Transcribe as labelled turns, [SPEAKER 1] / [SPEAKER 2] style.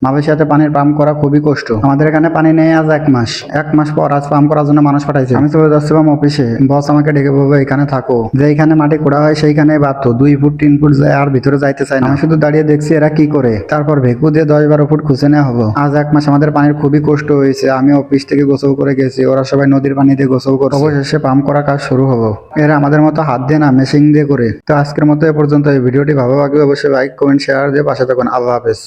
[SPEAKER 1] মালয়েশিয়াতে পানির পাম্প করা খুবই কষ্ট। আমাদের এখানে পানি নেই আজ 1 মাস। 1 মাস পর আজ পাম্প করার জন্য মানুষ পাঠাইছে। আমি চলে যাচ্ছিলাম অফিসে, বস আমাকে ডেকে বলবো এখানে থাকো। যেখানে মাটি খোঁড়া হয় সেইখানে বাধ্য 2 ফুট 3 ফুট যায় আর ভিতরে যাইতে চাই না। আমি শুধু দাঁড়িয়ে দেখছি এরা কি করে। তারপর ভেকু দিয়ে 10-12 ফুট খুঁজে নেওয়া হলো। আজ 1 মাস আমাদের পানির খুবই কষ্ট হয়েছে। আমি অফিস থেকে গোসল করে গেছি, ওরা সবাই নদীর পানিতে গোসল করছে। অবশেষে পাম্প করা কাজ শুরু হলো। এরা আমাদের মতো হাত দিয়ে না, মেশিন দিয়ে করে। তো আজকের মতো এ পর্যন্ত। এই ভিডিওটি ভালো লাগলে অবশ্যই লাইক কমেন্ট শেয়ার দিয়ে পাশে থাকুন। আল্লাহ হাফেজ।